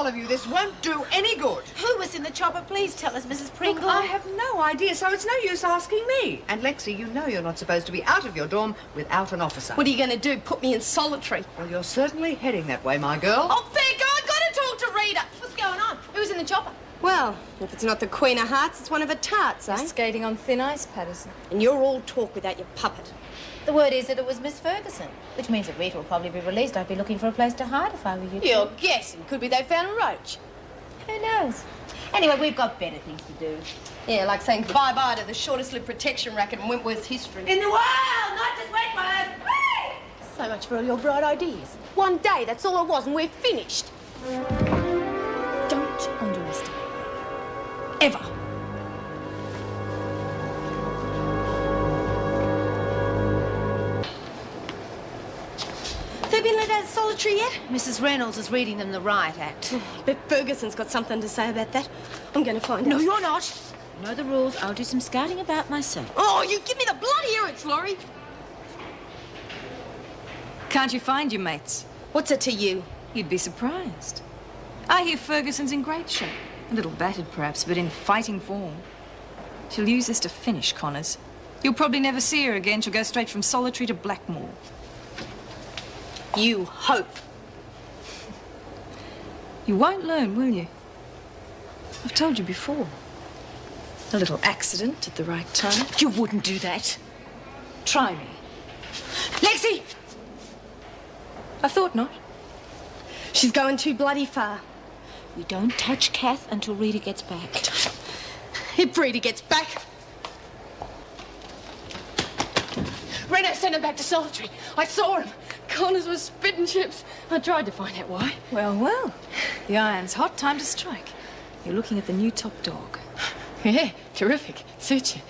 all of you, this won't do any good. Who was in the chopper? Please tell us, Mrs. Pringle. Look, I have no idea, so it's no use asking me. And Lexi, you know you're not supposed to be out of your dorm without an officer. What are you going to do, put me in solitary? Well, you're certainly heading that way, my girl. Oh, fair go, I've got to talk to Rita. What's going on? Who's in the chopper? Well, if it's not the Queen of Hearts, it's one of her tarts, eh? You're skating on thin ice, Patterson. And you're all talk without your puppet. The word is that it was Miss Ferguson, which means that Rita will probably be released. I'd be looking for a place to hide if I were you. You're guessing. Could be they found a roach. Who knows? Anyway, we've got better things to do. Yeah, like saying bye-bye to the shortest-lived protection racket in Wentworth's history. In the world, not just Wentworth! So much for all your bright ideas. One day, that's all it was, and we're finished. Don't underestimate me. Ever. Have they been let out of solitary yet? Mrs. Reynolds is reading them the riot act. Bet Ferguson's got something to say about that. I'm going to find out. No, you're not. You know the rules. I'll do some scouting about myself. Oh, you give me the bloody irrits, Laurie. Can't you find your mates? What's it to you? You'd be surprised. I hear Ferguson's in great shape. A little battered, perhaps, but in fighting form. She'll use this to finish Connors. You'll probably never see her again. She'll go straight from solitary to Blackmore. You hope. You won't learn, will you? I've told you before. A little accident at the right time. You wouldn't do that. Try me. Lexi! I thought not. She's going too bloody far. We don't touch Kath until Rita gets back. If Rita gets back... Reno sent him back to solitary. I saw him. Connors was spitting chips. I tried to find out why. Well, well. The iron's hot. Time to strike. You're looking at the new top dog. Yeah, terrific. Suits you.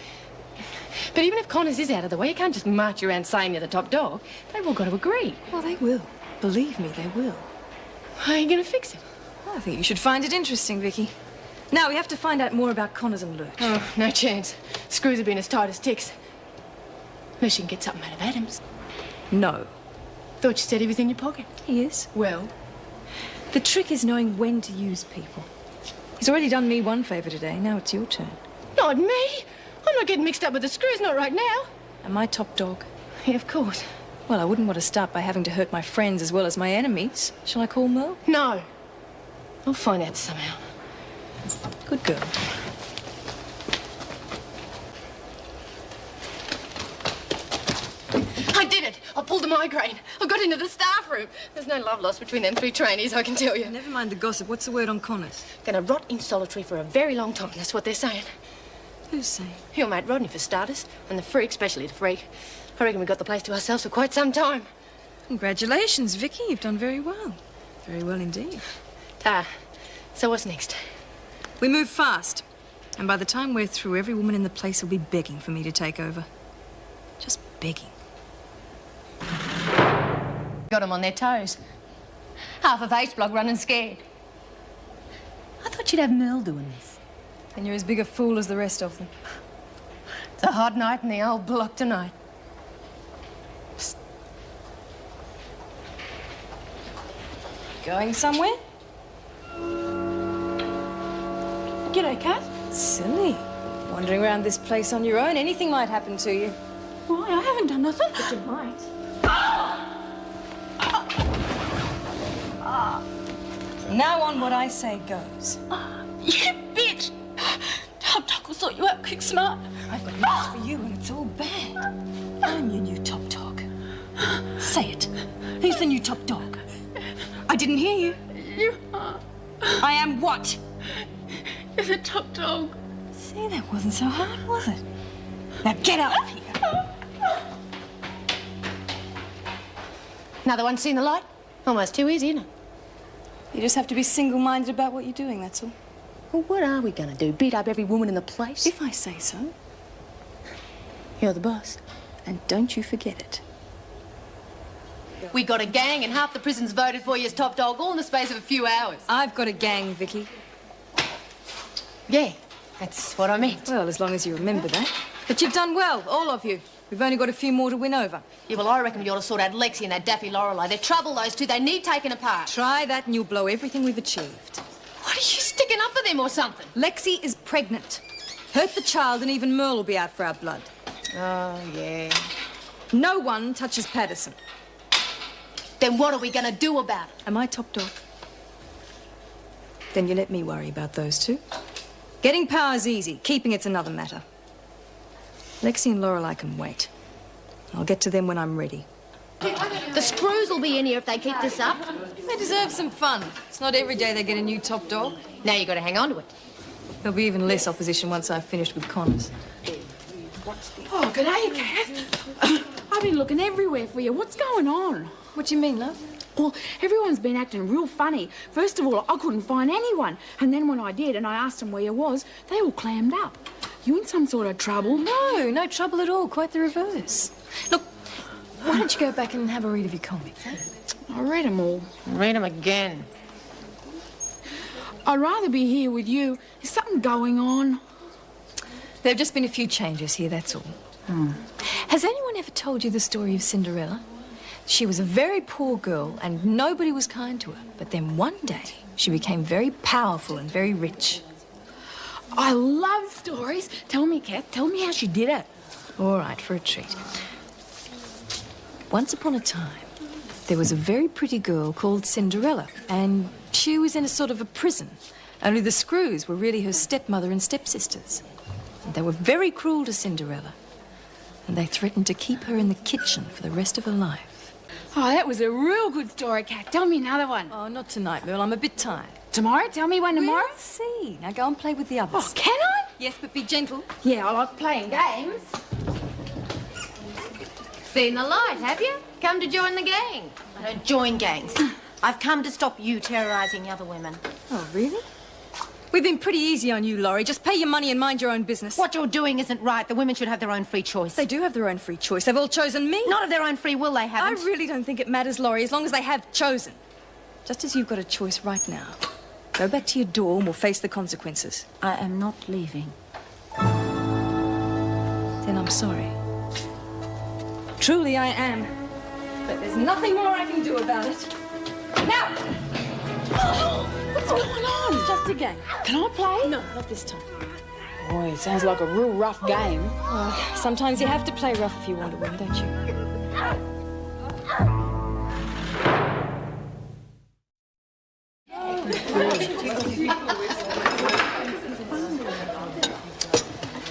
But even if Connors is out of the way, you can't just march around saying you're the top dog. They've all got to agree. Well, they will. Believe me, they will. How are you going to fix it? I think you should find it interesting, Vicky. Now, we have to find out more about Connors and Lurch. Oh, no chance. Screws have been as tight as ticks. Unless you can get something out of Adams. No. Thought you said he was in your pocket. He is. Well? The trick is knowing when to use people. He's already done me one favour today. Now it's your turn. Not me. I'm not getting mixed up with the screws, not right now. Am I top dog? Yeah, of course. Well, I wouldn't want to start by having to hurt my friends as well as my enemies. Shall I call Merle? No. I'll find out somehow. Good girl. I did it. I pulled a migraine. I got into the staff room. There's no love lost between them three trainees, I can tell you. Never mind the gossip. What's the word on Connors? Gonna rot in solitary for a very long time. That's what they're saying. Who's saying? Your mate Rodney, for starters. And the freak, especially the freak. I reckon we got the place to ourselves for quite some time. Congratulations, Vicky. You've done very well. Very well indeed. So what's next? We move fast. And by the time we're through, every woman in the place will be begging for me to take over. Just begging. Got them on their toes. Half of H-Block running scared. I thought you'd have Merle doing this. And you're as big a fool as the rest of them. It's a hot night in the old block tonight. Psst. Going somewhere? G'day, Kath. Silly. Wandering around this place on your own, anything might happen to you. Why? I haven't done nothing. But you might. From now on, what I say goes. You bitch! Top Dog will sort you out quick smart. I've got news for you, and it's all bad. I'm your new top dog. Say it. Who's the new top dog? I didn't hear you. You are. I am what? You're the top dog. See, that wasn't so hard, was it? Now get out of here. Another one seen the light? Almost too easy, isn't it? You just have to be single-minded about what you're doing, that's all. Well, what are we going to do? Beat up every woman in the place? If I say so. You're the boss. And don't you forget it. We got a gang and half the prison's voted for you as top dog all in the space of a few hours. I've got a gang, Vicky. Yeah, that's what I meant. Well, as long as you remember that. But you've done well, all of you. We've only got a few more to win over. Yeah, well, I reckon we ought to sort out Lexi and that daffy Lorelei. They're trouble, those two. They need taken apart. Try that and you'll blow everything we've achieved. What, are you sticking up for them or something? Lexi is pregnant. Hurt the child and even Merle will be out for our blood. Oh, yeah. No one touches Patterson. Then what are we going to do about it? Am I top dog? Then you let me worry about those two. Getting power's easy. Keeping it's another matter. Lexi and Lorelei can wait. I'll get to them when I'm ready. The screws will be in here if they keep this up. They deserve some fun. It's not every day they get a new top dog. Now you've got to hang on to it. There'll be even less opposition once I've finished with Connors. Oh, g'day, Kath. I've been looking everywhere for you. What's going on? What do you mean, love? Well, everyone's been acting real funny. First of all, I couldn't find anyone. And then when I did and I asked them where you was, they all clammed up. You in some sort of trouble? No, no trouble at all. Quite the reverse. Look, why don't you go back and have a read of your comics? I read them all. Read them again. I'd rather be here with you. Is something going on? There have just been a few changes here, that's all. Has anyone ever told you the story of Cinderella? She was a very poor girl and nobody was kind to her. But then one day, she became very powerful and very rich. I love stories. Tell me, Kath. Tell me how she did it. All right, for a treat. Once upon a time, there was a very pretty girl called Cinderella, and she was in a sort of a prison. Only the screws were really her stepmother and stepsisters. And they were very cruel to Cinderella, and they threatened to keep her in the kitchen for the rest of her life. Oh, that was a real good story, Kath. Tell me another one. Oh, not tonight, Merle. I'm a bit tired. Tomorrow? Tell me one tomorrow. We'll see. Now go and play with the others. Oh, can I? Yes, but be gentle. Yeah, I like playing games. Seen the light, have you? Come to join the gang. I don't join gangs. I've come to stop you terrorising the other women. Oh, really? We've been pretty easy on you, Laurie. Just pay your money and mind your own business. What you're doing isn't right. The women should have their own free choice. They do have their own free choice. They've all chosen me. Not of their own free will, they haven't. I really don't think it matters, Laurie, as long as they have chosen. Just as you've got a choice right now. Go back to your dorm and we'll face the consequences. I am not leaving. Then I'm sorry. Truly I am. But there's nothing more I can do about it. Now! What's going on? It's just a game. Can I play? No, not this time. Boy, it sounds like a real rough game. Oh, sometimes you have to play rough if you want to win, don't you?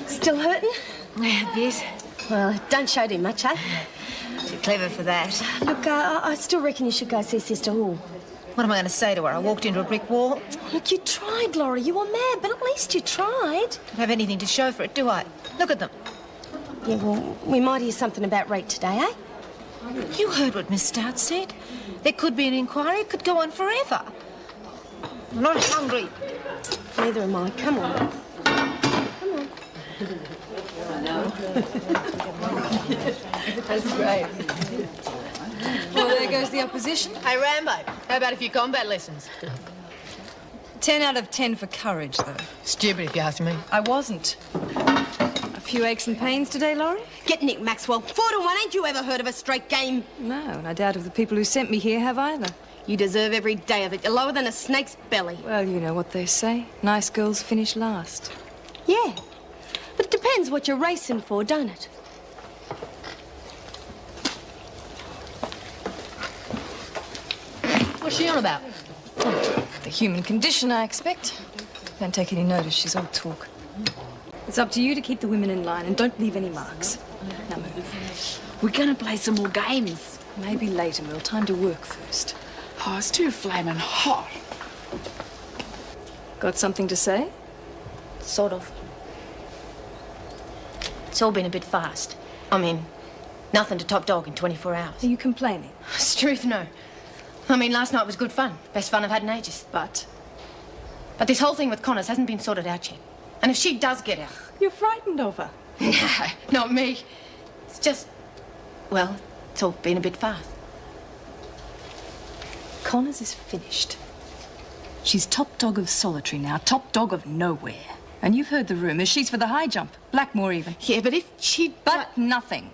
Still hurting? Yeah, a bit. Well, it don't show too much, eh? Too clever for that. Look, I still reckon you should go see Sister Hall. What am I going to say to her? I walked into a brick wall. Look, you tried, Laurie. You were mad, but at least you tried. Don't have anything to show for it, do I? Look at them. Yeah, well, we might hear something about rate today, eh? You heard what Miss Stout said. There could be an inquiry. It could go on forever. I'm not hungry. Neither am I. Come on. Come on. That's great. Well, there goes the opposition. Hey, Rambo, how about a few combat lessons? 10 out of 10 for courage, though. Stupid if you ask me. I wasn't. A few aches and pains today, Laurie? Get Nick, Maxwell. 4 to 1. Ain't you ever heard of a straight game? No, and I doubt if the people who sent me here have either. You deserve every day of it. You're lower than a snake's belly. Well, you know what they say. Nice girls finish last. Yeah. But it depends what you're racing for, don't it? What's she on about? The human condition, I expect. Don't take any notice. She's all talk. It's up to you to keep the women in line and don't leave any marks. Now move. We're going to play some more games. Maybe later, Merle. Time to work first. Oh, it's too flaming hot. Got something to say? Sort of. It's all been a bit fast. I mean, nothing to top dog in 24 hours. Are you complaining? It's truth, no. I mean, last night was good fun. Best fun I've had in ages. But But this whole thing with Connors hasn't been sorted out yet. And if she does get out... you're frightened of her. No, not me. It's just... Well, it's all been a bit fast. Connors is finished. She's top dog of Solitary now, top dog of nowhere. And you've heard the rumours. She's for the high jump. Blackmore even. Yeah, but if she... But nothing.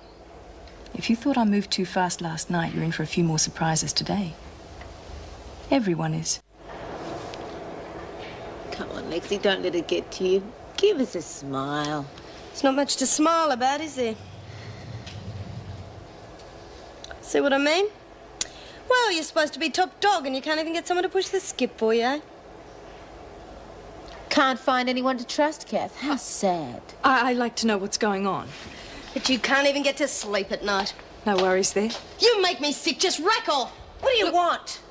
If you thought I moved too fast last night, you're in for a few more surprises today. Everyone is. Come on, Lexi, don't let it get to you. Give us a smile. It's not much to smile about, is there? See what I mean? Well, you're supposed to be top dog and you can't even get someone to push the skip for you, eh? Can't find anyone to trust, Kath. How sad. I'd like to know what's going on. But you can't even get to sleep at night. No worries there. You make me sick. Just rack off. What do you want?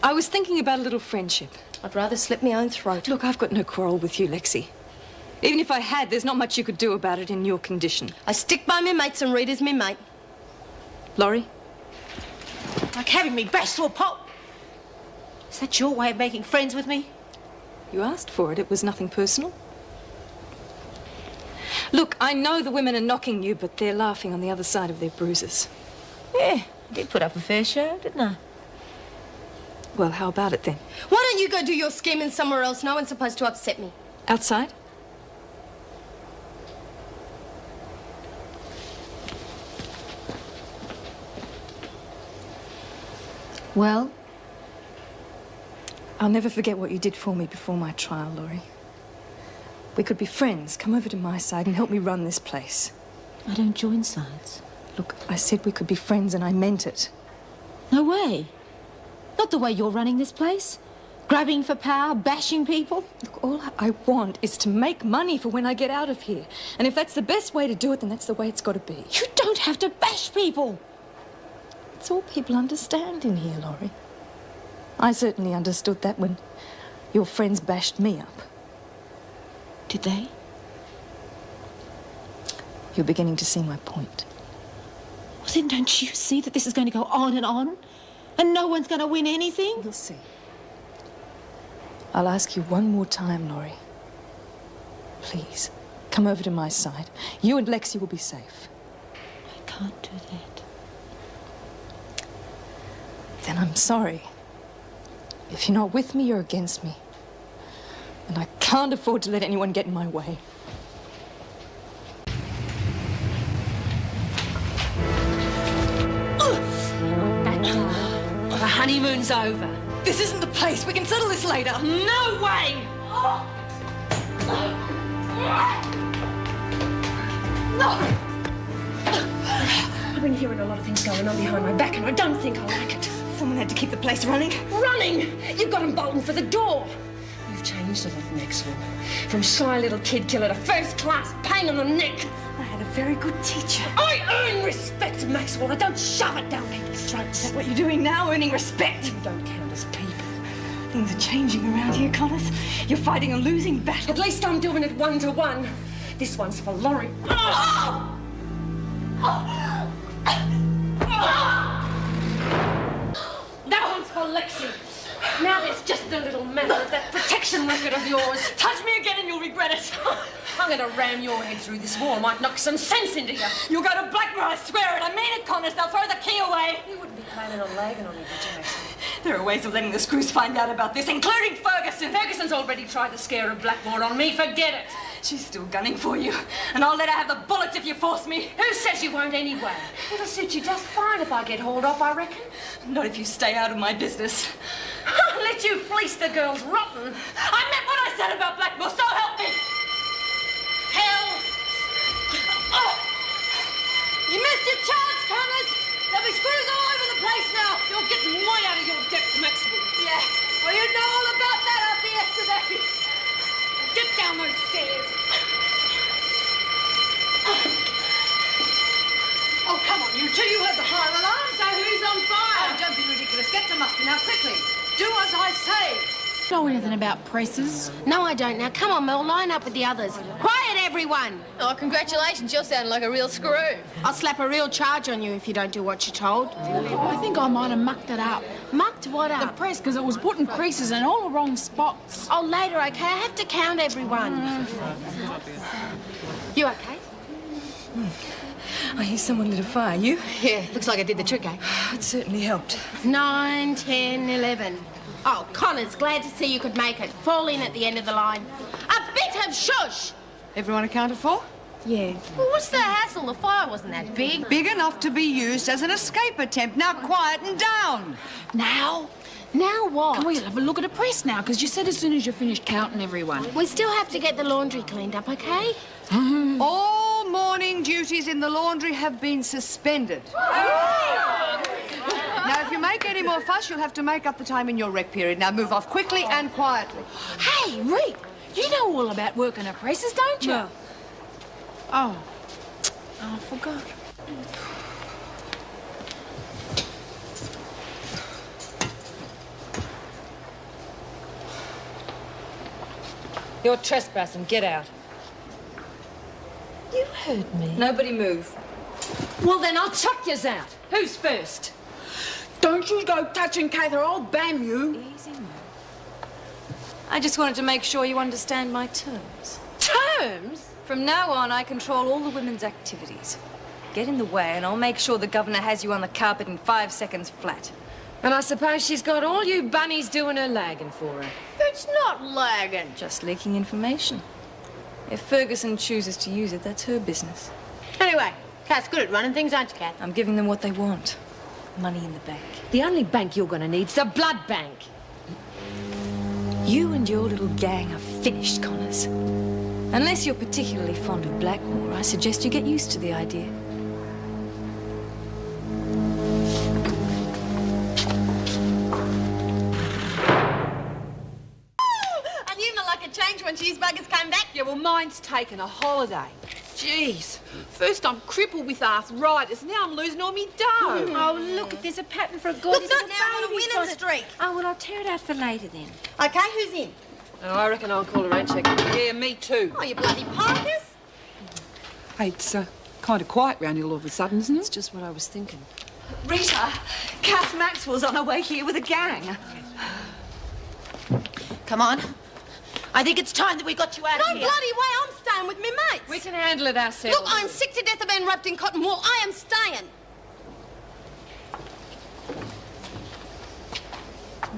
I was thinking about a little friendship. I'd rather slit my own throat. Look, I've got no quarrel with you, Lexi. Even if I had, there's not much you could do about it in your condition. I stick by me mates and Rita's me mate. Laurie? Like having me bashed to a pulp. Is that your way of making friends with me? You asked for it. It was nothing personal. Look, I know the women are knocking you, but they're laughing on the other side of their bruises. Yeah, I did put up a fair show, didn't I? Well, how about it then? Why don't you go do your scheming somewhere else? No one's supposed to upset me. Outside? Well? I'll never forget what you did for me before my trial, Laurie. We could be friends. Come over to my side and help me run this place. I don't join sides. Look, I said we could be friends and I meant it. No way. Not the way you're running this place. Grabbing for power, bashing people. Look, all I want is to make money for when I get out of here. And if that's the best way to do it, then that's the way it's got to be. You don't have to bash people. It's all people understand in here, Laurie. I certainly understood that when your friends bashed me up. Did they? You're beginning to see my point. Well, then don't you see that this is going to go on? And no one's going to win anything? We'll see. I'll ask you one more time, Laurie. Please, come over to my side. You and Lexi will be safe. I can't do that. Then I'm sorry. If you're not with me, you're against me. And I can't afford to let anyone get in my way. The honeymoon's over. This isn't the place. We can settle this later. No way! I've been hearing a lot of things going on behind my back, and I don't think I like it. Someone had to keep the place running. Running! You've got him bolting for the door. You've changed a lot, Maxwell. From shy little kid killer to first-class pain in the neck. I had a very good teacher. I earn respect, Maxwell. I don't shove it down people's throats. Is that what you're doing now, earning respect? You don't count as people. Things are changing around here, Connors. You're fighting a losing battle. At least I'm doing it 1-to-1. This one's for Laurie. That one's for Lexi. Now there's just a little matter of that protection record of yours. Touch me again and you'll regret it. I'm going to ram your head through this wall. Might knock some sense into you. You'll go to Blackmore, I swear it. I mean it, Connors. They'll throw the key away. You wouldn't be planning on lagging on me, would you, Maxwell? There are ways of letting the screws find out about this, including Ferguson. Ferguson's already tried the scare of Blackmore on me. Forget it. She's still gunning for you. And I'll let her have the bullets if you force me. Who says you won't anyway? It'll suit you just fine if I get hauled off, I reckon. Not if you stay out of my business. Let you fleece the girls rotten. I meant what I said about Blackmore, so help me. Hell! Oh! You missed your chance, Connors! There'll be screws all over the place now! You're getting way out of your depth, Maxwell. Yeah. Well, you know all about that after yesterday. Get down those stairs. Oh, come on, you two. You heard the fire alarm, so who's on fire? Oh, don't be ridiculous. Get to muster now, quickly. Do as I say. Know anything about presses? No, I don't. Now, come on, Mel, line up with the others. Quiet, everyone! Oh, congratulations. You're sounding like a real screw. I'll slap a real charge on you if you don't do what you're told. I think I might have mucked it up. Mucked what up? The press, because it was putting creases in all the wrong spots. Oh, later, OK? I have to count everyone. You OK? I hear someone lit a fire. You? Yeah, looks like I did the trick, eh? It certainly helped. 9, 10, 11. Oh, Connors, glad to see you could make it. Fall in at the end of the line. A bit of shush! Everyone accounted for? Yeah. Well, what's the hassle? The fire wasn't that big. Big enough to be used as an escape attempt. Now quieten down. Now? Now what? Can we have a look at the press now? Because you said as soon as you finished counting everyone. We still have to get the laundry cleaned up, okay? All morning duties in the laundry have been suspended. Now, if you make any more fuss, you'll have to make up the time in your rec period. Now, move off quickly and quietly. Hey, Rick, you know all about working the presses, don't you? No. Oh, I forgot. You're trespassing. Get out. You heard me. Nobody move. Well, then I'll chuck yous out. Who's first? Don't you go touching Kath or I'll bam you. Easy, Mel. I just wanted to make sure you understand my terms. Terms? From now on, I control all the women's activities. Get in the way and I'll make sure the governor has you on the carpet in 5 seconds flat. And I suppose she's got all you bunnies doing her lagging for her. It's not lagging. Just leaking information. If Ferguson chooses to use it, that's her business. Anyway, Kath's good at running things, aren't you, Kath? I'm giving them what they want. Money in the bank. The only bank you're going to need's the blood bank. You and your little gang are finished, Connors. Unless you're particularly fond of Blackmore, I suggest you get used to the idea. Change when cheese buggers came back. Yeah, well, mine's taken a holiday. Jeez. First I'm crippled with arthritis, now I'm losing all me dough. Oh, look, there's a pattern for a gorgeous Look, little now I'm on a baby winning spotted. streak. Oh, well, I'll tear it out for later then. Okay, who's in? Oh, I reckon I'll call a rain check. Yeah, me too. Oh, you bloody pikers. Hey, it's kind of quiet round here all of a sudden, isn't it? That's just what I was thinking. Rita, Kath Maxwell's on her way here with a gang. Come on. I think it's time that we got you out No of bloody here. way, I'm staying with me mates. We can handle it ourselves. Look, I'm sick to death of being wrapped in cotton wool. I am staying.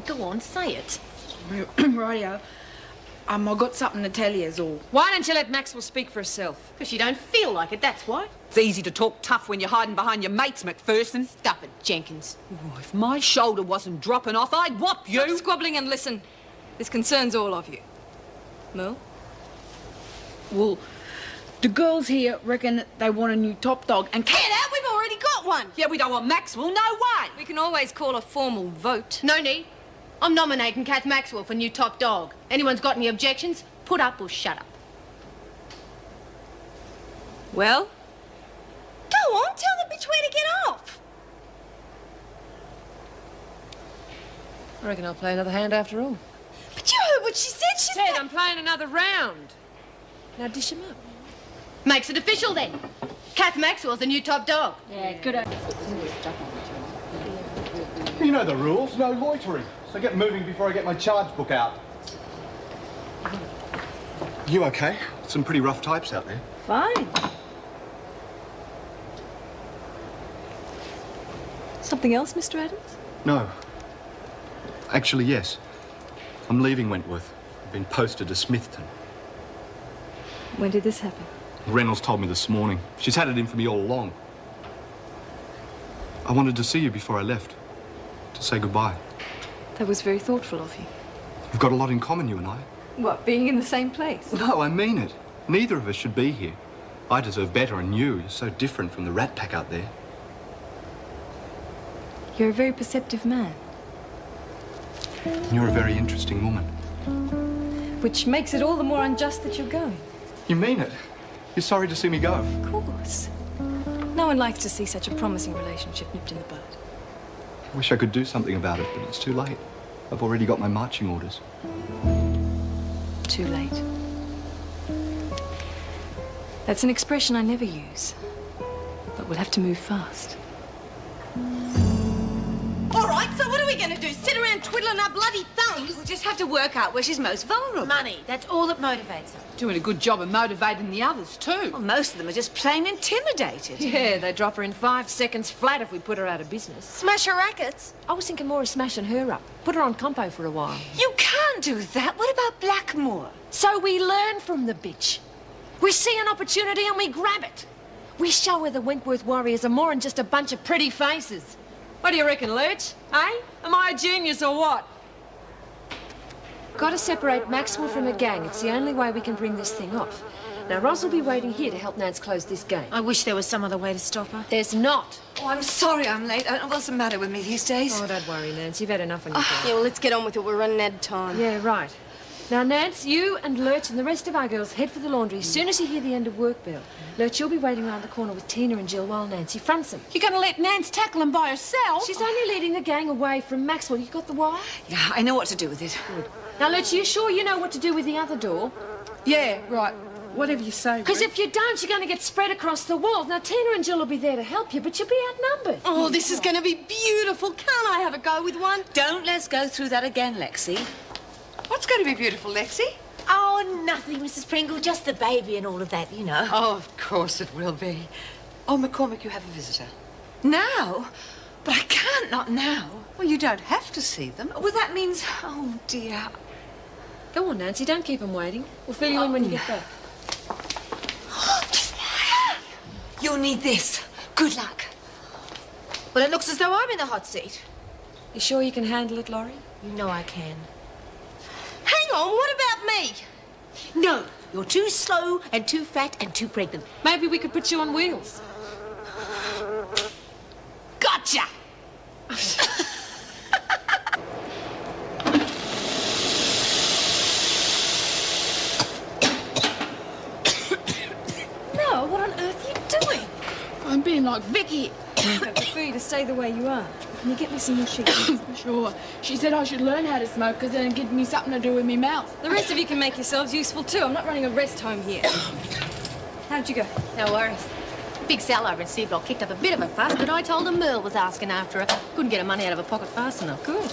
Go on, say it. Rightio. I got something to tell you, is all. Why don't you let Maxwell speak for herself? Because you don't feel like it, that's why. It's easy to talk tough when you're hiding behind your mates, McPherson. Stop it, Jenkins. Oh, if my shoulder wasn't dropping off, I'd whop you. Stop squabbling and listen. This concerns all of you. Mel? Well, the girls here reckon that they want a new top dog and Get out, we've already got one. Yeah, we don't want Maxwell, no way. We can always call a formal vote. No need. I'm nominating Kath Maxwell for new top dog. Anyone's got any objections, put up or shut up. Well? Go on, tell the bitch where to get off. I reckon I'll play another hand after all. But you heard what she said. She Said said... I'm playing another round. Now dish him up. Makes it official then. Kath Maxwell's the new top dog. Yeah, good. You know the rules, no loitering. So get moving before I get my charge book out. You okay? Some pretty rough types out there. Fine. Something else, Mr. Adams? No. Actually, yes. I'm leaving Wentworth. I've been posted to Smithton. When did this happen? Reynolds told me this morning. She's had it in for me all along. I wanted to see you before I left. To say goodbye. That was very thoughtful of you. We've got a lot in common, you and I. What, being in the same place? No, I mean it. Neither of us should be here. I deserve better, and you're so different from the rat pack out there. You're a very perceptive man. And you're a very interesting woman. Which makes it all the more unjust that you're going. You mean it? You're sorry to see me go? Of course. No one likes to see such a promising relationship nipped in the bud. I wish I could do something about it, but it's too late. I've already got my marching orders. Too late. That's an expression I never use. But we'll have to move fast. All right, so what are we going to do? Sit around twiddling our bloody thumbs? We'll just have to work out where she's most vulnerable. Money, that's all that motivates her. Doing a good job of motivating the others, too. Well, most of them are just plain intimidated. Yeah, they drop her in 5 seconds flat if we put her out of business. Smash her rackets? I was thinking more of smashing her up. Put her on compo for a while. You can't do that. What about Blackmore? So we learn from the bitch. We see an opportunity and we grab it. We show her the Wentworth Warriors are more than just a bunch of pretty faces. What do you reckon, Lurch? Eh? Am I a genius or what? Got to separate Maxwell from the gang. It's the only way we can bring this thing off. Now, Roz will be waiting here to help Nance close this game. I wish there was some other way to stop her. There's not. Oh, I'm sorry I'm late. I don't know what's the matter with me these days. Oh, don't worry, Nance. You've had enough on your plate. Yeah, well, let's get on with it. We're running out of time. Yeah, right. Now, Nance, you and Lurch and the rest of our girls head for the laundry as soon as you hear the end of work bell. Lurch, you'll be waiting around the corner with Tina and Jill while Nancy fronts them. You're going to let Nance tackle him by herself? She's only leading the gang away from Maxwell. You got the wire? Yeah, I know what to do with it. Good. Now, Lurch, you sure you know what to do with the other door? Yeah, right. Whatever you say, Because Ruth. if you don't, you're going to get spread across the walls. Now, Tina and Jill will be there to help you, but you'll be outnumbered. Oh, this is going to be beautiful. Can't I have a go with one? Don't let's go through that again, Lexi. What's going to be beautiful, Lexi? Oh, nothing, Mrs. Pringle. Just the baby and all of that, you know. Oh, of course it will be. Oh, McCormick, you have a visitor. Now? But I can't, not now. Well, you don't have to see them. Well, that means... Oh, dear. Go on, Nancy. Don't keep them waiting. We'll fill you in when you get back. You'll need this. Good luck. Well, it looks as though I'm in the hot seat. You sure you can handle it, Laurie? You know I can. Hang on, what about me? No, you're too slow and too fat and too pregnant. Maybe we could put you on wheels. Gotcha! No, what on earth are you doing? I'm being like Vicky. I prefer you to stay the way you are. Can you get me some more sheets? Sure. She said I should learn how to smoke because then it'd give me something to do with me mouth. The rest of you can make yourselves useful too. I'm not running a rest home here. How'd you go? No worries. Big Sal over in Seablock kicked up a bit of a fuss, but I told her Merle was asking after her. Couldn't get her money out of her pocket fast enough. Good.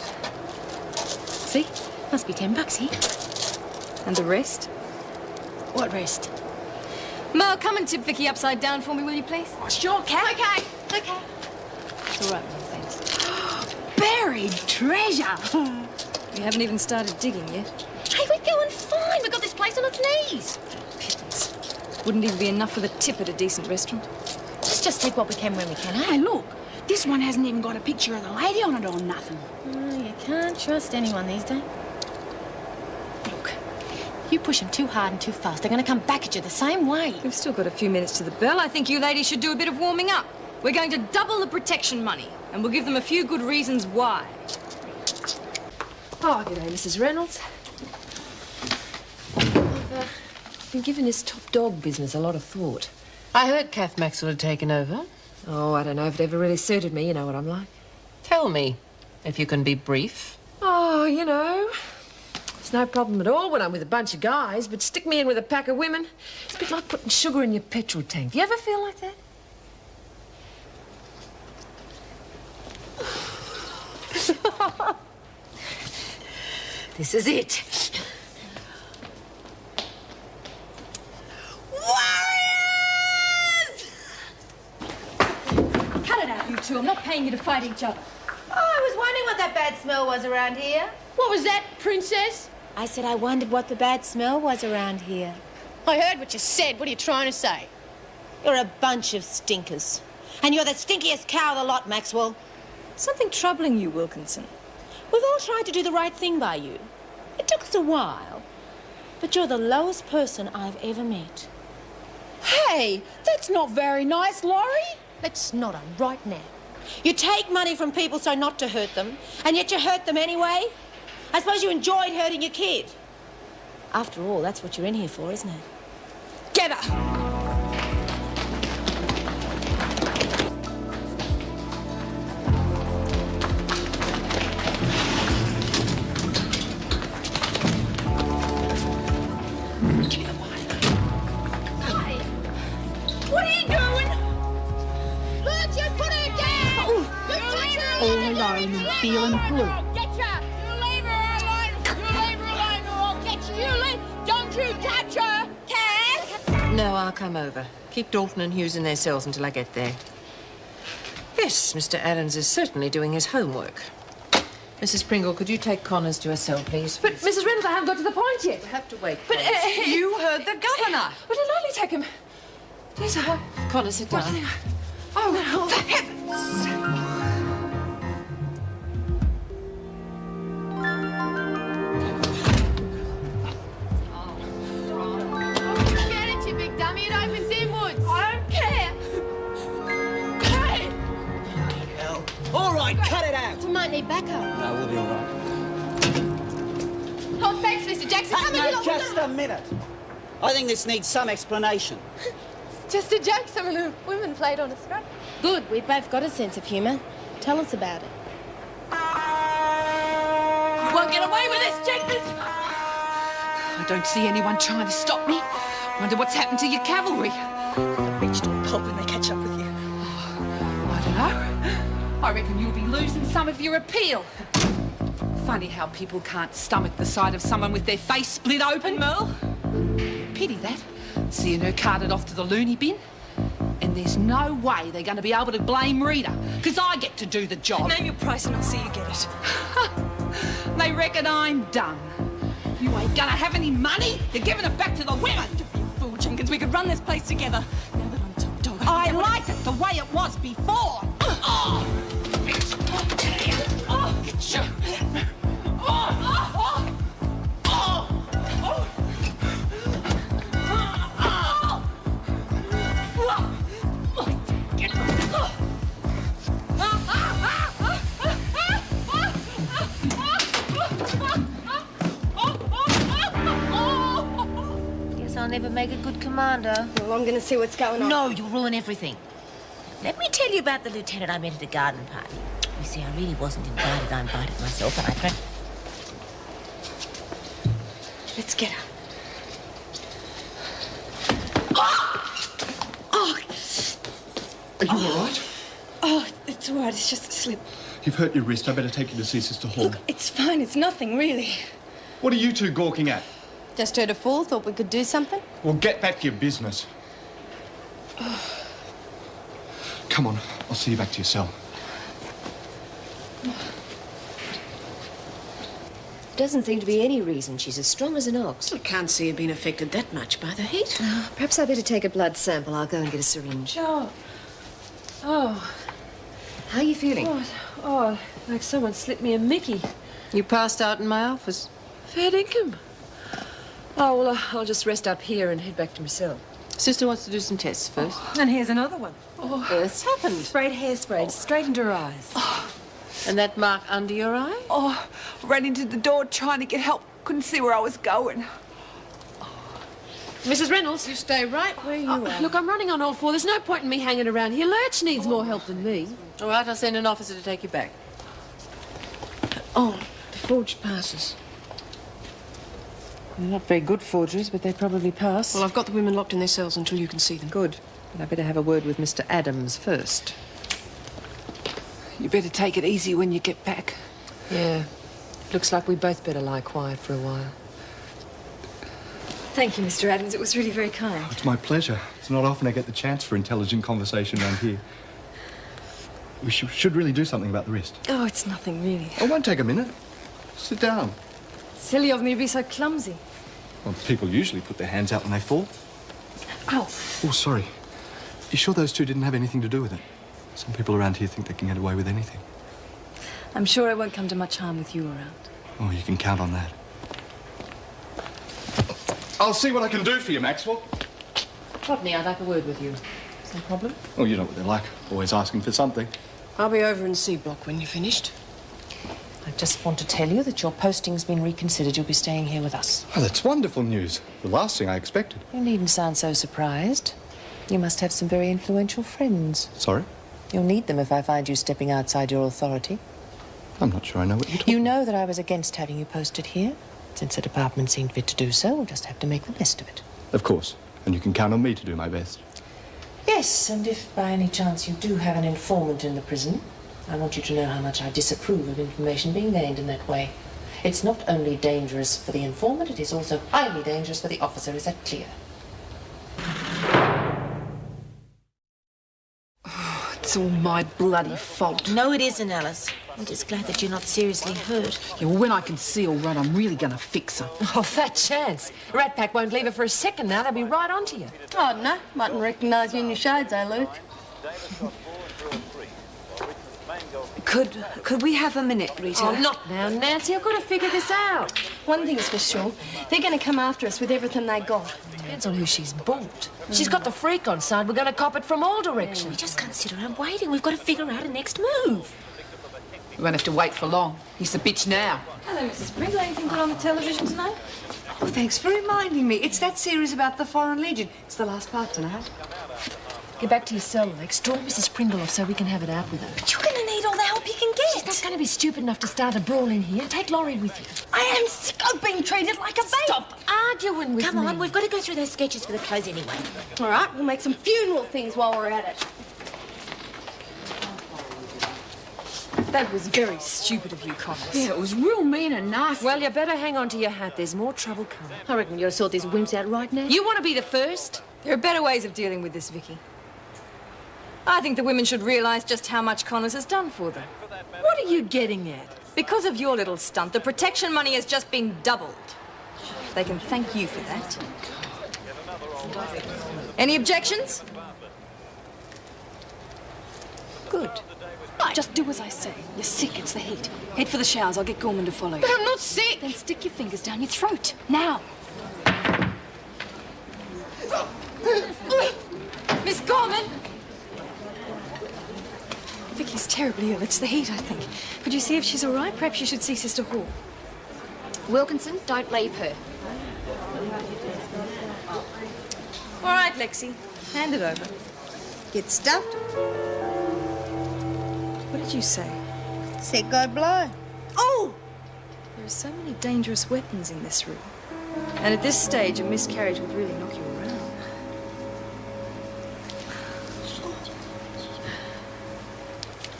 See? Must be $10 here. And the rest? What rest? Merle, come and tip Vicky upside down for me, will you, please? Sure, Kath. Okay. It's all right, Merle, thanks. Buried treasure. You haven't even started digging yet. Hey, we're going fine. We've got this place on its knees. Pittance. Wouldn't even be enough for the tip at a decent restaurant. Let's just take what we can when we can, eh? Hey, look. This one hasn't even got a picture of the lady on it or nothing. You can't trust anyone these days. Look, you push them too hard and too fast, they're going to come back at you the same way. We've still got a few minutes to the bell. I think you ladies should do a bit of warming up. We're going to double the protection money, and we'll give them a few good reasons why. Oh, g'day, Mrs. Reynolds. I've been giving this top dog business a lot of thought. I heard Kath Maxwell had taken over. Oh, I don't know if it ever really suited me. You know what I'm like. Tell me, if you can be brief. Oh, you know, it's no problem at all when I'm with a bunch of guys, but stick me in with a pack of women, it's a bit like putting sugar in your petrol tank. Do you ever feel like that? This is it. Cut it out, you two. I'm not paying you to fight each other. Oh, I was wondering what that bad smell was around here. What was that, Princess? I said I wondered what the bad smell was around here. I heard what you said. What are you trying to say? You're a bunch of stinkers. And you're the stinkiest cow of the lot, Maxwell. Something troubling you, Wilkinson. We've all tried to do the right thing by you. It took us a while. But you're the lowest person I've ever met. Hey, that's not very nice, Laurie. Let's not right now. You take money from people so not to hurt them, and yet you hurt them anyway? I suppose you enjoyed hurting your kid. After all, that's what you're in here for, isn't it? Get her. What are you doing? Look, just put her down! All alone and feeling blue. Get ya! You leave her alone! You leave her alone or I'll get you! You leave! Don't you touch her! Kath! No, I'll come over. Keep Dalton and Hughes in their cells until I get there. Yes, Mr. Adams is certainly doing his homework. Mrs. Pringle, could you take Connors to her cell, please? But, Mrs. Reynolds, I haven't got to the point yet. We'll have to wait. But, You heard the governor. But it'll only take him... Yes, what? Connors, sit down. Oh, for heavens! Get it, you big dummy. It opens inwards. I don't care. Hey! All right, cut it out. You might need backup. No, we'll be all right. Oh, thanks, Mr. Jackson. Come and No, just a minute. I think this needs some explanation. Just a joke some of the women played on us, right? Good, we've both got a sense of humour. Tell us about it. You won't get away with this, Jenkins! I don't see anyone trying to stop me. Wonder what's happened to your cavalry. They'll reach to a pulp when they catch up with you. I don't know. I reckon you'll be losing some of your appeal. Funny how people can't stomach the sight of someone with their face split open, Merle. Pity that. Seeing her carted off to the loony bin. And there's no way they're going to be able to blame Rita, because I get to do the job. Name your price and I'll see you get it. They reckon I'm done. You ain't gonna have any money? You're giving it back to the women. Don't be a fool, Jenkins. We could run this place together. Now that I'm top dog, I like it the way it was before. Oh! Bitch! Oh, get you! Guess I'll never make a good commander. Well, I'm going to see what's going on. No, you'll ruin everything. Let me tell you about the lieutenant I met at a garden party. You see, I really wasn't invited. I invited myself, and I tried... Let's get her. Are you all right? Oh, it's all right. It's just a slip. You've hurt your wrist. I better take you to see Sister Hall. Look, it's fine. It's nothing, really. What are you two gawking at? Just heard a fall, thought we could do something. Well, get back to your business. Come on, I'll see you back to your cell. Doesn't seem to be any reason. She's as strong as an ox. I can't see her being affected that much by the heat. Perhaps I better take a blood sample. I'll go and get a syringe. Oh. Oh. How are you feeling? Oh, like someone slipped me a Mickey. You passed out in my office. Fair dinkum. Oh, well, I'll just rest up here and head back to my cell. Sister wants to do some tests first. And here's another one. Oh. What's happened? Sprayed hairspray straight into her eyes. And that mark under your eye? Oh, ran into the door trying to get help. Couldn't see where I was going. Mrs. Reynolds? You stay right where you are. Look, I'm running on all four. There's no point in me hanging around here. Lurch needs more help than me. All right, I'll send an officer to take you back. Oh, the forged passes. They're not very good forgeries, but they probably pass. Well, I've got the women locked in their cells until you can see them. Good. But I better have a word with Mr. Adams first. You better take it easy when you get back. Yeah. Looks like we both better lie quiet for a while. Thank you, Mr. Adams. It was really very kind. It's my pleasure. It's not often I get the chance for intelligent conversation around here. We should really do something about the wrist. Oh, it's nothing, really. It won't take a minute. Sit down. Silly of me to be so clumsy. Well, people usually put their hands out when they fall. Ow. Oh, sorry. You sure those two didn't have anything to do with it? Some people around here think they can get away with anything. I'm sure I won't come to much harm with you around. Oh, you can count on that. I'll see what I can do for you, Maxwell. Rodney, I'd like a word with you. Some problem? Oh, you know what they're like. Always asking for something. I'll be over in C Block when you're finished. I just want to tell you that your posting's been reconsidered. You'll be staying here with us. Oh, that's wonderful news. The last thing I expected. You needn't sound so surprised. You must have some very influential friends. Sorry? You'll need them if I find you stepping outside your authority. I'm not sure I know what you're talking You know that I was against having you posted here. Since the department seemed fit to do so, we'll just have to make the best of it. Of course. And you can count on me to do my best. Yes, and if by any chance you do have an informant in the prison, I want you to know how much I disapprove of information being gained in that way. It's not only dangerous for the informant, it is also highly dangerous for the officer. Is that clear? It's all my bloody fault. No, it isn't, Alice. I'm just glad that you're not seriously hurt. Yeah, well, when I can see all right, I'm really going to fix her. Oh, that chance. Rat Pack won't leave her for a second now. They'll be right onto you. Oh, no. Mightn't recognise you in your shades, eh, Luke? Could we have a minute, Rita? Oh, not now, Nancy. I've got to figure this out. One thing's for sure. They're going to come after us with everything they got. Depends on who she's bought. She's got the freak on side. We're going to cop it from all directions. We just can't sit around waiting. We've got to figure out a next move. We won't have to wait for long. He's the bitch now. Hello, Mrs. Pringle. Anything good on the television tonight? Oh, thanks for reminding me. It's that series about the Foreign Legion. It's the last part tonight. Get back to your cell, Lex. Draw Mrs. Pringle off so we can have it out with her. But you're going to need all the help you can get. She's not going to be stupid enough to start a brawl in here. Take Laurie with you. I am sick of being treated like a babe. Stop arguing with me. Come on, we've got to go through those sketches for the clothes anyway. All right, we'll make some funeral things while we're at it. That was very stupid of you, Connors. Yeah, it was real mean and nasty. Well, you better hang on to your hat. There's more trouble coming. I reckon you ought to sort these wimps out right now. You want to be the first? There are better ways of dealing with this, Vicky. I think the women should realise just how much Connors has done for them. What are you getting at? Because of your little stunt, the protection money has just been doubled. They can thank you for that. Any objections? Good. Just do as I say. You're sick, it's the heat. Head for the showers, I'll get Gorman to follow you. But I'm not sick. Then stick your fingers down your throat, now. Miss Gorman! Vicky's terribly ill. It's the heat, I think. Could you see if she's all right? Perhaps you should see Sister Hall. Wilkinson, don't leave her. All right, Lexi. Hand it over. Get stuffed? What did you say? Said go blow. Oh! There are so many dangerous weapons in this room. And at this stage, a miscarriage would really knock you around.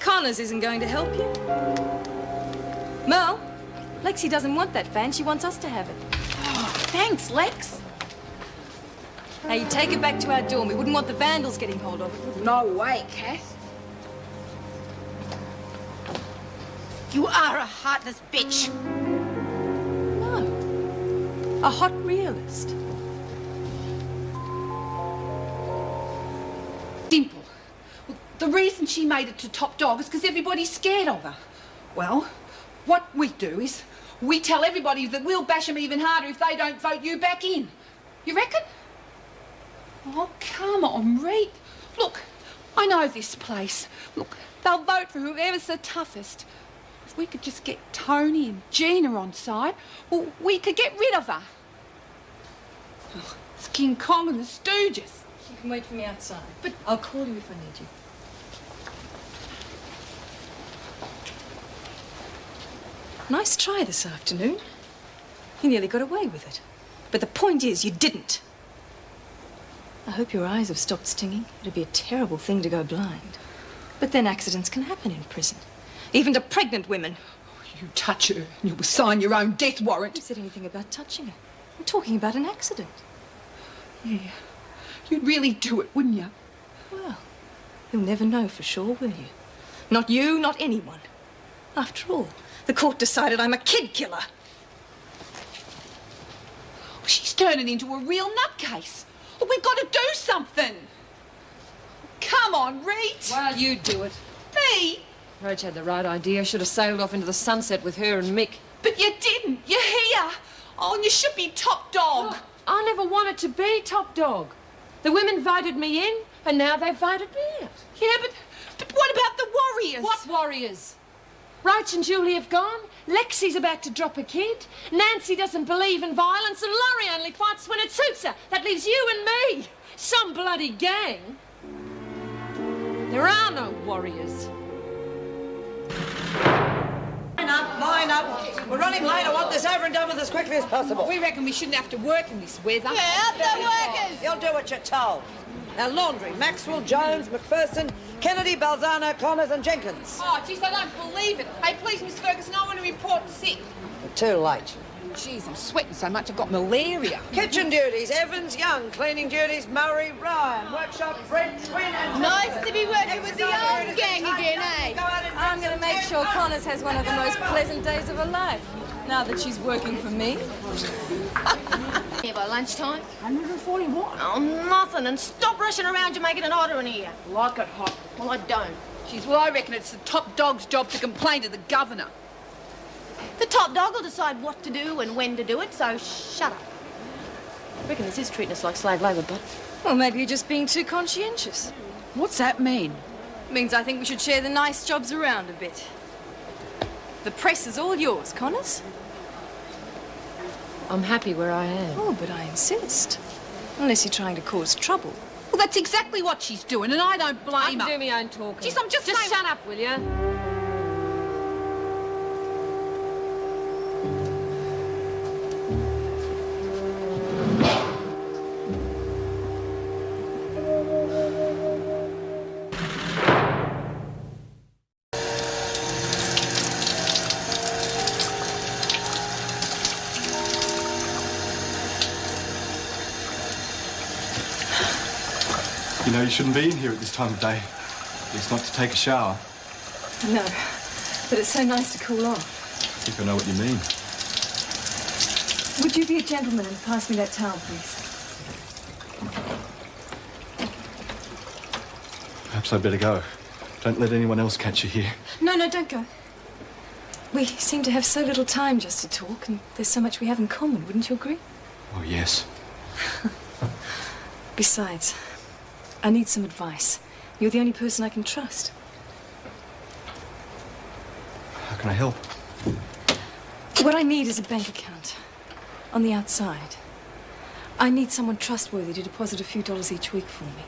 Connors isn't going to help you. Mel, Lexi doesn't want that fan. She wants us to have it. Oh, thanks, Lex. Now, you take it back to our dorm. We wouldn't want the vandals getting hold of it, would we? No way, Kath. You are a heartless bitch. No. A hot realist. Dimple. Well, the reason she made it to top dog is because everybody's scared of her. Well, what we do is we tell everybody that we'll bash them even harder if they don't vote you back in. You reckon? Oh, come on, Reed. Look, I know this place. Look, they'll vote for whoever's the toughest. If we could just get Tony and Gina on side, well, we could get rid of her. Oh, it's King Kong and the Stooges. You can wait for me outside. But I'll call you if I need you. Nice try this afternoon. You nearly got away with it. But the point is, you didn't. I hope your eyes have stopped stinging. It'd be a terrible thing to go blind. But then accidents can happen in prison. Even to pregnant women. You touch her and you'll sign your own death warrant. Who said anything about touching her? I'm talking about an accident. Yeah, you'd really do it, wouldn't you? Well, you'll never know for sure, will you? Not you, not anyone. After all, the court decided I'm a kid killer. She's turning into a real nutcase. Well, we've got to do something. Come on, Reet. Well, you do it. Me? Roach had the right idea. Should have sailed off into the sunset with her and Mick. But you didn't. You're here. Oh, and you should be top dog. Look, I never wanted to be top dog. The women voted me in, and now they've voted me out. Yeah, but what about the warriors? What warriors? Roach and Julie have gone. Lexi's about to drop a kid. Nancy doesn't believe in violence, and Laurie only fights when it suits her. That leaves you and me. Some bloody gang. There are no warriors. Line up. We're running late. I want this over and done with as quickly as possible. We reckon we shouldn't have to work in this weather. Yeah, up the workers. You'll do what you're told. Now, laundry. Maxwell, Jones, McPherson, Kennedy, Balzano, Connors and Jenkins. Oh, geez, I don't believe it. Hey, please, Miss Ferguson, I want to report sick. Too late. jeez, I'm sweating so much I've got malaria. Kitchen duties, Evans, Young. Cleaning duties, Murray, Ryan. Workshop, Brent, Twin and... Nice to be working with the old gang again, eh? I'm going to make sure Connors has one of the most pleasant days of her life, now that she's working for me. Here by lunchtime? 140 what? Oh, nothing. And stop rushing around. You're making an order in here. Like it hot. Well, I don't. Jeez, well, I reckon it's the top dog's job to complain to the governor. The top dog will decide what to do and when to do it, so shut up. I reckon this is treating us like slave labour, but... Well, maybe you're just being too conscientious. What's that mean? Means I think we should share the nice jobs around a bit. The press is all yours, Connors. I'm happy where I am. Oh, but I insist. Unless you're trying to cause trouble. Well, that's exactly what she's doing, and I don't blame her. I can do my own talking. Jeez, I'm just saying... shut up, will you? You know you shouldn't be in here at this time of day. It's not to take a shower. No, but it's so nice to cool off. I think I know what you mean. Would you be a gentleman and pass me that towel, please? Perhaps I'd better go. Don't let anyone else catch you here. No, don't go. We seem to have so little time just to talk, and there's so much we have in common, wouldn't you agree? Oh, yes. Besides, I need some advice. You're the only person I can trust. How can I help? What I need is a bank account. On the outside. I need someone trustworthy to deposit a few dollars each week for me.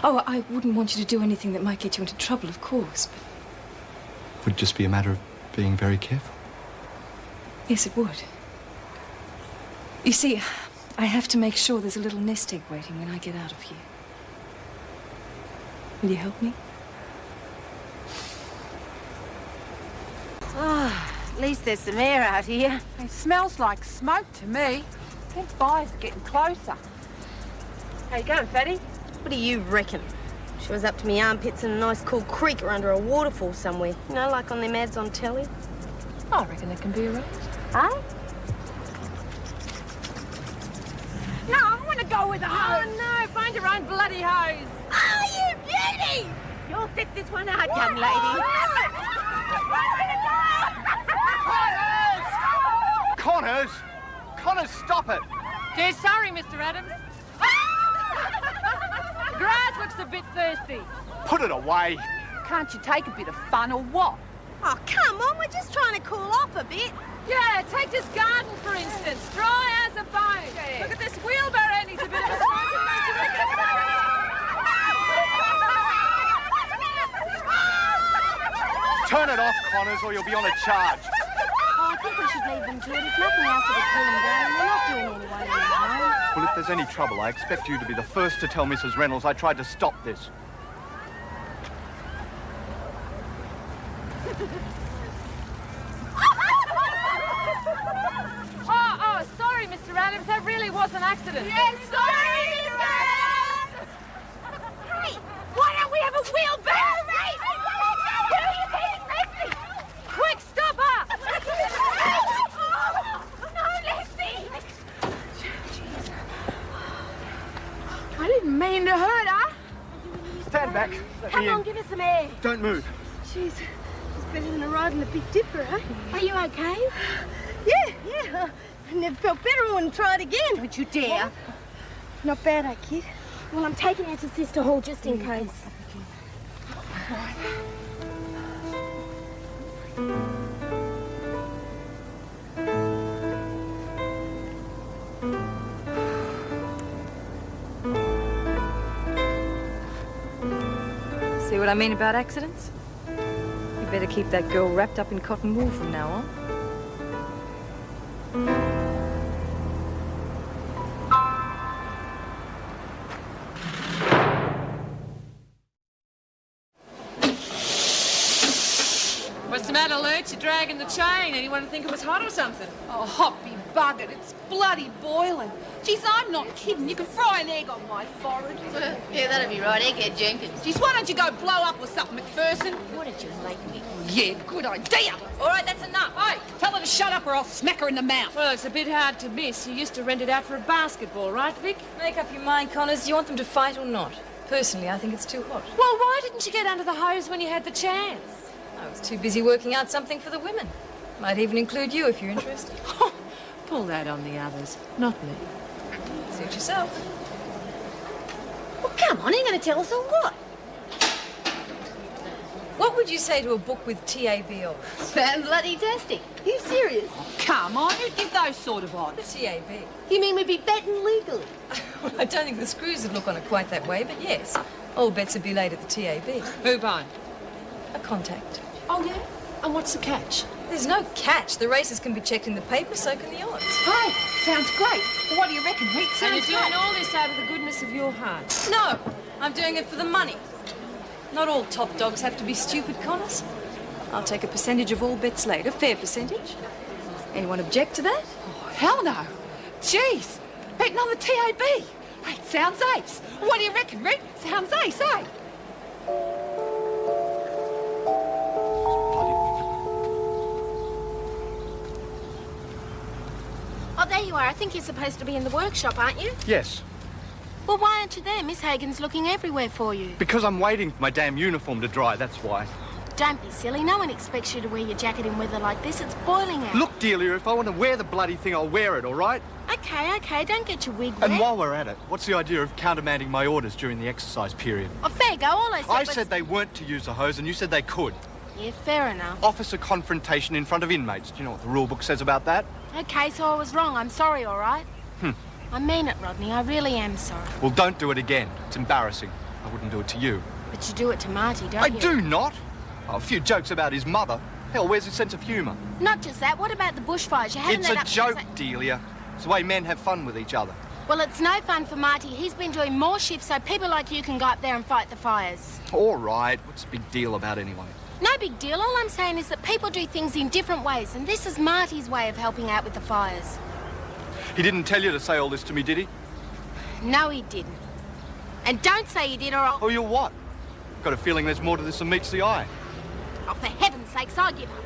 Oh, I wouldn't want you to do anything that might get you into trouble, of course, but... It would just be a matter of being very careful. Yes, it would. You see, I have to make sure there's a little nest egg waiting when I get out of here. Will you help me? Oh, at least there's some air out here. It smells like smoke to me. That fire's getting closer. How you going, Fatty? What do you reckon? She was up to me armpits in a nice cool creek or under a waterfall somewhere. You know, like on them ads on telly. I reckon that can be arranged. Huh? No, I want to go with the hose. Oh, no, find your own bloody hose. Oh, you beauty! You'll sit this one out, young lady. Connors! Connors, stop it! Dear sorry, Mr. Adams. The grass looks a bit thirsty. Put it away. Can't you take a bit of fun or what? Oh, come on, we're just trying to cool off a bit. Yeah, take this garden, for instance. Dry as a bone. Yeah. Look at this wheelbarrow needs a bit of a smoking Turn it off, Connors, or you'll be on a charge. Oh, I think we should leave them to it. If nothing else will cool them down, and they're not doing anyway anymore. Well, if there's any trouble, I expect you to be the first to tell Mrs. Reynolds I tried to stop this. Oh, sorry, Mr. Adams. That really was an accident. Yes, sorry, Mr. Adams! Hey, why don't we have a wheelbarrow race? Who are you kidding, Lexi? Quick, stop her! No, Lexi! I didn't mean to hurt her. Stand back. Come on, give us some air. Don't move. Jeez, it's better than a ride in the Big Dipper, eh? Are you okay? Yeah. I never felt better. I want to try it again. Don't you dare. Not bad, eh, kid? Well, I'm taking her to Sister Hall just in case. See what I mean about accidents? You better keep that girl wrapped up in cotton wool from now on. What's the matter, Lurch? you're dragging the chain? Anyone would think it was hot or something? Oh, hot be buggered. It's bloody boiling. Geez, I'm not kidding. You could fry an egg on my forehead. Yeah, that'd be right. Egghead Jenkins. Geez, why don't you go blow up or something, McPherson? What did you make me? Yeah, good idea. All right, that's enough. Hey, tell her to shut up or I'll smack her in the mouth. Well, it's a bit hard to miss. You used to rent it out for a basketball, right, Vic? Make up your mind, Connors. Do you want them to fight or not? Personally, I think it's too hot. Well, why didn't you get under the hose when you had the chance? I was too busy working out something for the women. Might even include you if you're interested. Pull that on the others, not me. Suit yourself. Well, come on, are you going to tell us or what? What would you say to a book with TAB on it? Fan-bloody-tastic. Are you serious? Oh, come on, who'd give those sort of odds? The TAB. You mean we'd be betting legally? Well, I don't think the screws would look on it quite that way, but yes, all bets would be laid at the TAB. Who buying? A contact. Oh, yeah? And what's the catch? There's no catch. The races can be checked in the paper, so can the odds. Hey, sounds great. Well, what do you reckon, Pete? And Sounds you're doing great. all this out of the goodness of your heart? No, I'm doing it for the money. Not all top dogs have to be stupid, Connors. I'll take a percentage of all bets laid, a fair percentage. Anyone object to that? Oh, hell no. Jeez, betting on the TAB. Hey, sounds ace. What do you reckon, Rick? Sounds ace, eh? Oh, there you are. I think you're supposed to be in the workshop, aren't you? Yes, Well, why aren't you there? Miss Hagen's looking everywhere for you. because I'm waiting for my damn uniform to dry, that's why. Don't be silly. No one expects you to wear your jacket in weather like this. It's boiling out. Look, Delia, if I want to wear the bloody thing, I'll wear it, all right? Okay. Don't get your wig wet. And while we're at it, what's the idea of countermanding my orders during the exercise period? Oh, fair go. All I said was... said they weren't to use a hose, and you said they could. Yeah, fair enough. Officer confrontation in front of inmates. Do you know what the rule book says about that? Okay, so I was wrong. I'm sorry, all right? I mean it, Rodney. I really am sorry. Well, don't do it again. It's embarrassing. I wouldn't do it to you. But you do it to Marty, don't I you? do not. Oh, a few jokes about his mother. Hell, where's his sense of humour? Not just that. What about the bushfires? You haven't It's let a up... joke, Delia. It's the way men have fun with each other. Well, it's no fun for Marty. He's been doing more shifts so people like you can go up there and fight the fires. All right. What's the big deal about anyway? No big deal. All I'm saying is that people do things in different ways, and this is Marty's way of helping out with the fires. He didn't tell you to say all this to me, did he? No, he didn't. And don't say he did, or I'll... Oh, you're what? Got a feeling there's more to this than meets the eye. Oh, for heaven's sakes, I'll give up.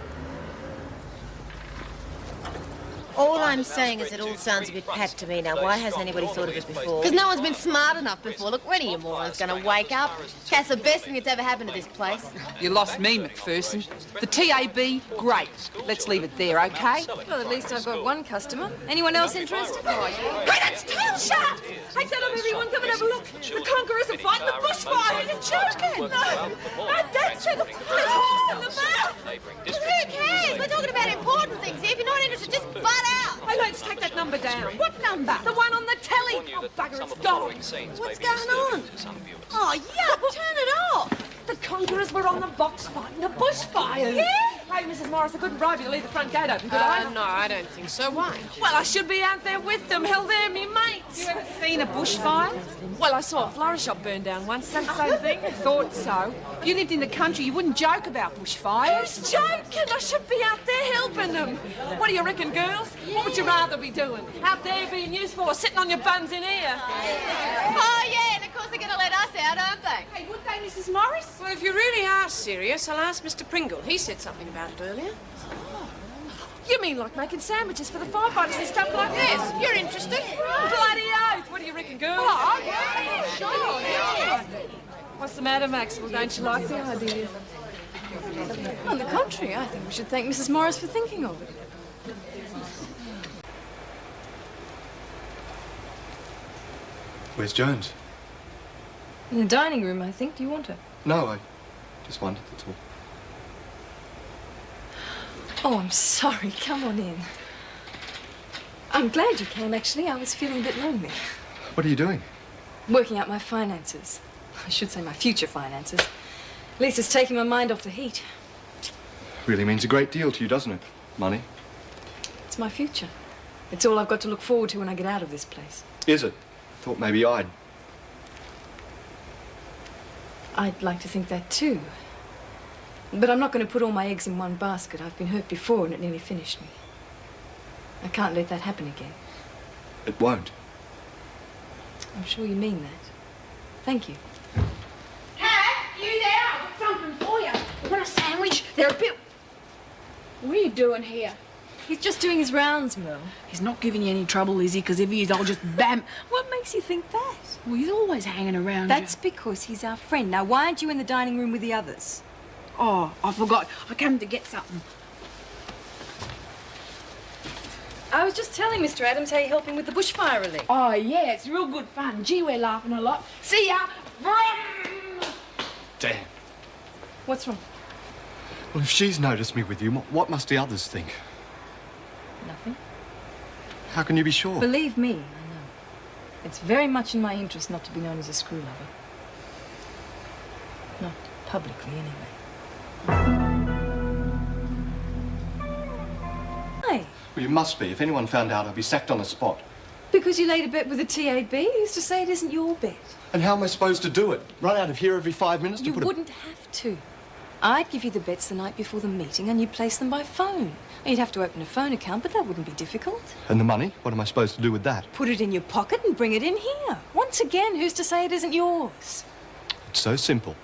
All I'm saying is it all sounds a bit pat to me now. Why hasn't anybody thought of it before? Because no one's been smart enough before. Look, when are you morons going to wake up? That's the best thing that's ever happened to this place. You lost me, McPherson. The TAB, great. Let's leave it there, OK? Well, at least I've got one customer. Anyone else interested? Hey, that's tail sharp! Hey, tell them everyone, come and have a look. The conquerors are fighting the bushfire. You're joking. No, that's it. It's horse in the mouth. Who cares? We're talking about important things. If you're not interested, just butt out. Hey, let's take that number down. What number? The one on the telly. Oh, bugger, it's gone. What's going on? Oh, yuck, turn it off. The conquerors were on the box fighting the bushfires. Yeah? Hey, Mrs. Morris, I couldn't bribe you to leave the front gate open, could I? No, I don't think so. Why? Well, I should be out there with them. Hell, they're me mates. You ever seen a bushfire? Well, I saw a flower shop burn down once. That same thing? Thought so. If you lived in the country, you wouldn't joke about bushfires. Who's joking? I should be out there helping them. What do you reckon, girls? What would you rather be doing? Out there being useful or sitting on your buns in here? Oh, yeah, and of course they're going to let us out, aren't they? Hey, would they, Mrs. Morris? Well, if you really are serious, I'll ask Mr. Pringle. He said something about it earlier. You mean like making sandwiches for the firefighters and stuff like this? You're interested? Bloody oath! What do you reckon, girls? Oh, yeah, sure, yeah. What's the matter, Maxwell? Don't you like the idea? On the contrary, I think we should thank Mrs. Morris for thinking of it. Where's Jones? In the dining room, I think. Do you want her? No, I just wondered, that's all. Oh, I'm sorry. Come on in. I'm glad you came, actually. I was feeling a bit lonely. What are you doing? Working out my finances. I should say my future finances. At least it's taking my mind off the heat. Really means a great deal to you, doesn't it? Money. It's my future. It's all I've got to look forward to when I get out of this place. Is it? Thought maybe I'd I'd like to think that too. But I'm not going to put all my eggs in one basket. I've been hurt before and it nearly finished me. I can't let that happen again. It won't. I'm sure you mean that. Thank you. Kath, you there? I've got something for you. You want a sandwich? They're a bit... What are you doing here? He's just doing his rounds, Merle. He's not giving you any trouble, is he? Because if he is, I'll just bam. What makes you think that? Well, he's always hanging around. That's because he's our friend. Now, why aren't you in the dining room with the others? Oh, I forgot. I came to get something. I was just telling Mr. Adams how you're helping with the bushfire relief. Oh, yeah, it's real good fun. Gee, we're laughing a lot. See ya. Damn. What's wrong? Well, if she's noticed me with you, what must the others think? Nothing. How can you be sure? Believe me, I know. It's very much in my interest not to be known as a screw lover. Not publicly, anyway. Hey. Well, you must be. If anyone found out, I'd be sacked on the spot. Because you laid a bet with the TAB? Who's to say it isn't your bet? And how am I supposed to do it? Run out of here every 5 minutes to You put wouldn't have to. I'd give you the bets the night before the meeting and you'd place them by phone. You'd have to open a phone account, but that wouldn't be difficult. And the money? What am I supposed to do with that? Put it in your pocket and bring it in here. Once again, who's to say it isn't yours? It's so simple.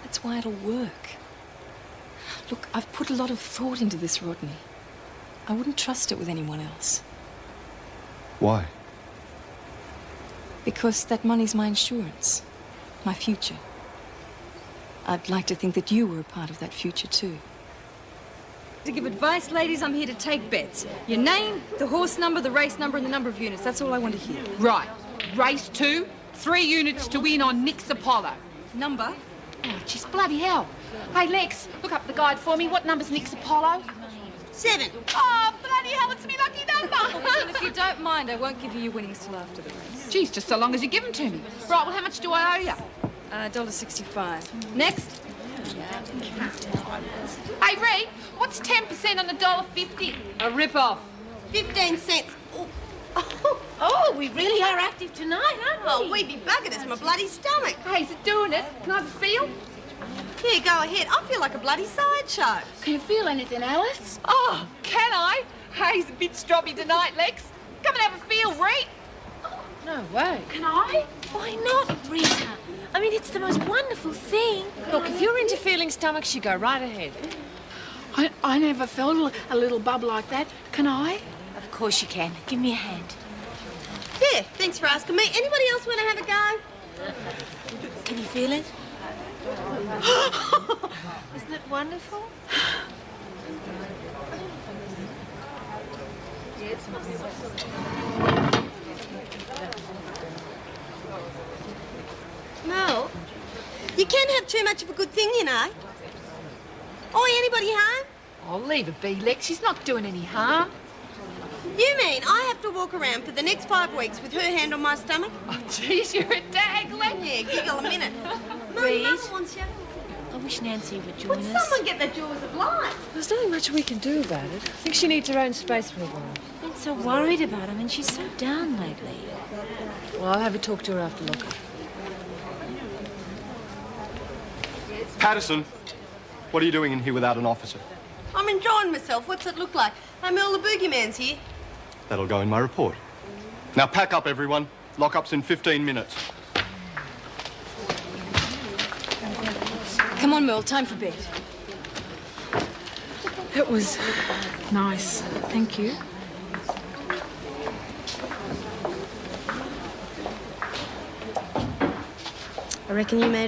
That's why it'll work. Look, I've put a lot of thought into this, Rodney. I wouldn't trust it with anyone else. Why? Because that money's my insurance. My future. I'd like to think that you were a part of that future, too. To give advice, ladies, I'm here to take bets. Your name, the horse number, the race number, and the number of units. That's all I want to hear. Right. Race 2, 3 units to win on Nick's Apollo. Number? Oh, jeez, bloody hell. Hey, Lex, look up the guide for me. What number's Nick's Apollo? 7. Oh, bloody hell, it's me lucky number. Well, if you don't mind, I won't give you your winnings till after the race. Geez, just so long as you give them to me. Right, well, how much do I owe you? $1.65. Next. Hey, Ree, what's 10% on $1.50? A rip-off. 15 cents. Oh, we really are active tonight, aren't we? Oh, we'd be buggered. It's my bloody stomach. Hey, is it doing it? Can I have a feel? Here, go ahead. I feel like a bloody sideshow. Can you feel anything, Alice? Oh, can I? Hey, a bit stroppy tonight, Lex. Come and have a feel, Ree. No way. Can I? Why not, Rita? I mean, it's the most wonderful thing. Look, if you're into feeling stomachs, you go right ahead. I never felt a little bub like that. Can I? Of course you can. Give me a hand. Yeah, thanks for asking me. Anybody else want to have a go? Can you feel it? Isn't it wonderful? No. You can't have too much of a good thing, you know. Oi, anybody home? Oh, leave it be, Lex. She's not doing any harm. You mean I have to walk around for the next 5 weeks with her hand on my stomach? Oh, jeez, you're a dag, Lex. Yeah, giggle a minute. Reed? Mother wants you. I wish Nancy would join Would us. someone get the jaws of life? There's nothing much we can do about it. I think she needs her own space for a while. I've been so worried about her. I mean, she's so down lately. Well, I'll have a talk to her after locker. Patterson, what are you doing in here without an officer? I'm enjoying myself. What's it look like? Hey, Mel, the boogeyman's here. That'll go in my report. Now pack up, everyone. Lock-up's in 15 minutes. Come on, Merle, time for bed. It was nice. Thank you. I reckon you made a